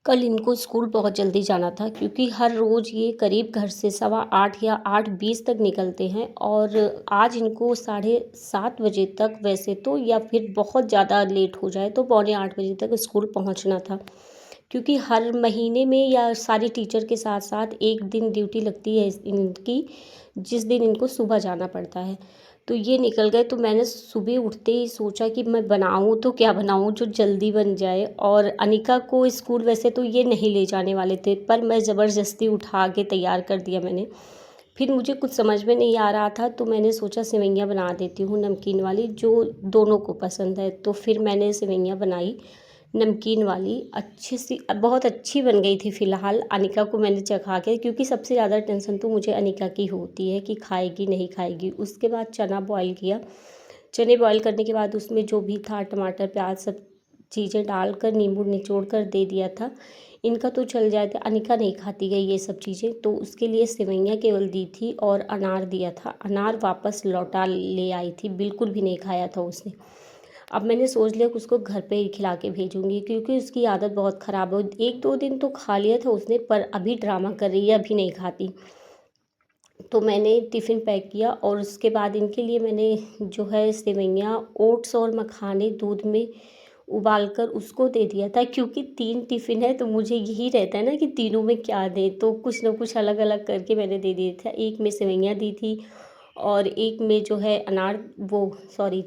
कल इनको स्कूल बहुत जल्दी जाना था क्योंकि हर रोज़ ये करीब घर से 8:15 या 8:20 तक निकलते हैं और आज इनको 7:30 बजे तक वैसे तो या फिर बहुत ज़्यादा लेट हो जाए तो 7:45 बजे तक स्कूल पहुंचना था। क्योंकि हर महीने में या सारे टीचर के साथ साथ एक दिन ड्यूटी लगती है इनकी, जिस दिन इनको सुबह जाना पड़ता है। तो ये निकल गए, तो मैंने सुबह उठते ही सोचा कि मैं बनाऊँ तो क्या बनाऊँ जो जल्दी बन जाए। और अनिका को स्कूल वैसे तो ये नहीं ले जाने वाले थे, पर मैं ज़बरदस्ती उठा के तैयार कर दिया मैंने। फिर मुझे कुछ समझ में नहीं आ रहा था, तो मैंने सोचा सेवइयाँ बना देती हूँ नमकीन वाली, जो दोनों को पसंद है। तो फिर मैंने सेवइयाँ बनाई नमकीन वाली, अच्छी सी बहुत अच्छी बन गई थी। फ़िलहाल अनिका को मैंने चखा के, क्योंकि सबसे ज़्यादा टेंशन तो मुझे अनिका की होती है कि खाएगी नहीं खाएगी। उसके बाद चना बॉयल किया। चने बॉयल करने के बाद उसमें जो भी था टमाटर प्याज सब चीज़ें डालकर नींबू निचोड़ कर दे दिया था। इनका तो चल जाए था, अनिका नहीं खाती है ये सब चीज़ें, तो उसके लिए सेवइयाँ केवल दी थी और अनार दिया था। अनार वापस लौटा ले आई थी, बिल्कुल भी नहीं खाया था उसने। अब मैंने सोच लिया कि उसको घर पे ही खिला के भेजूँगी, क्योंकि उसकी आदत बहुत ख़राब है। 1-2 दिन तो खा लिया था उसने, पर अभी ड्रामा कर रही है, अभी नहीं खाती। तो मैंने टिफ़िन पैक किया और उसके बाद इनके लिए मैंने जो है सेवइयाँ, ओट्स और मखाने दूध में उबाल कर उसको दे दिया था। क्योंकि 3 टिफ़िन है, तो मुझे यही रहता है ना कि तीनों में क्या दें, तो कुछ ना कुछ अलग-अलग करके मैंने दे दिया था। एक में सेवइयाँ दी थी और एक में जो है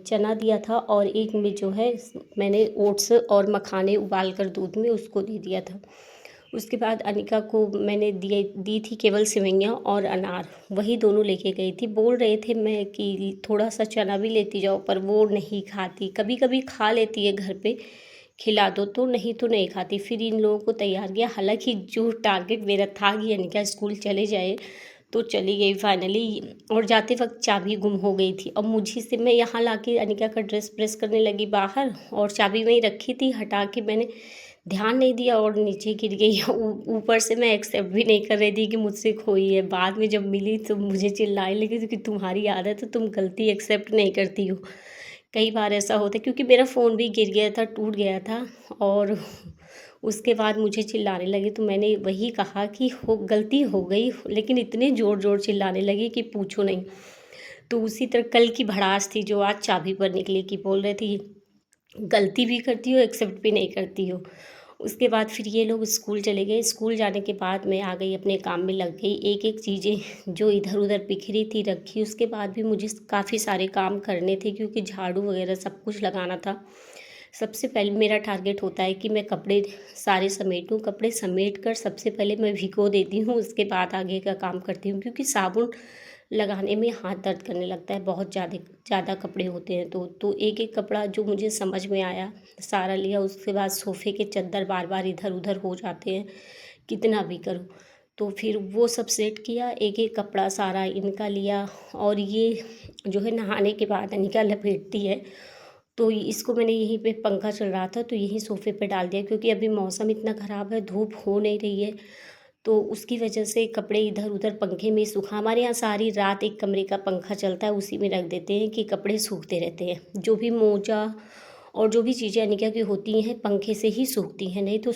चना दिया था और एक में जो है मैंने ओट्स और मखाने उबाल कर दूध में उसको दे दिया था। उसके बाद अनिका को मैंने दी थी केवल सेवइयाँ और अनार, वही दोनों लेके गई थी। बोल रहे थे मैं कि थोड़ा सा चना भी लेती जाओ, पर वो नहीं खाती। कभी कभी खा लेती है घर पे, खिला दो तो, नहीं तो नहीं खाती। फिर इन लोगों को तैयार किया, हालांकि जो टारगेट मेरा था कि अनिका स्कूल चले जाए, तो चली गई फाइनली। और जाते वक्त चाबी गुम हो गई थी। अब मुझे से मैं यहाँ लाके अनिका का ड्रेस प्रेस करने लगी बाहर, और चाबी वहीं रखी थी, हटा के मैंने ध्यान नहीं दिया और नीचे गिर गई। ऊपर से मैं एक्सेप्ट भी नहीं कर रही थी कि मुझसे खोई है। बाद में जब मिली तो मुझे चिल्लाने लगी कि तुम्हारी आदत है, तुम गलती एक्सेप्ट नहीं करती हो। कई बार ऐसा होता है, क्योंकि मेरा फ़ोन भी गिर गया था, टूट गया था। और उसके बाद मुझे चिल्लाने लगी, तो मैंने वही कहा कि हो गलती हो गई, लेकिन इतने ज़ोर ज़ोर चिल्लाने लगी कि पूछो नहीं। तो उसी तरह कल की भड़ास थी जो आज चाबी पर निकली, कि बोल रहे थे गलती भी करती हो, एक्सेप्ट भी नहीं करती हो। उसके बाद फिर ये लोग स्कूल चले गए। स्कूल जाने के बाद मैं आ गई, अपने काम में लग गई। एक-एक चीज़ें जो इधर-उधर बिखरी थी रखी। उसके बाद भी मुझे काफ़ी सारे काम करने थे, क्योंकि झाड़ू वगैरह सब कुछ लगाना था। सबसे पहले मेरा टारगेट होता है कि मैं कपड़े सारे समेटूँ। कपड़े समेट कर सबसे पहले मैं भिगो देती हूँ, उसके बाद आगे का काम करती हूँ। क्योंकि साबुन लगाने में हाथ दर्द करने लगता है, बहुत ज़्यादा कपड़े होते हैं तो एक-एक कपड़ा जो मुझे समझ में आया सारा लिया। उसके बाद सोफ़े के चद्दर बार-बार इधर-उधर हो जाते हैं, कितना भी करूँ। तो फिर वो सब सेट किया, एक-एक कपड़ा सारा इनका लिया। और ये जो है नहाने के बाद अनिका लपेटती है, तो इसको मैंने यहीं पे, पंखा चल रहा था तो यहीं सोफ़े पे डाल दिया, क्योंकि अभी मौसम इतना ख़राब है, धूप हो नहीं रही है। तो उसकी वजह से कपड़े इधर-उधर पंखे में सूखा, हमारे यहाँ सारी रात एक कमरे का पंखा चलता है, उसी में रख देते हैं कि कपड़े सूखते रहते हैं। जो भी मोजा और जो भी चीज़ें अनिका की होती हैं पंखे से ही सूखती हैं, नहीं तो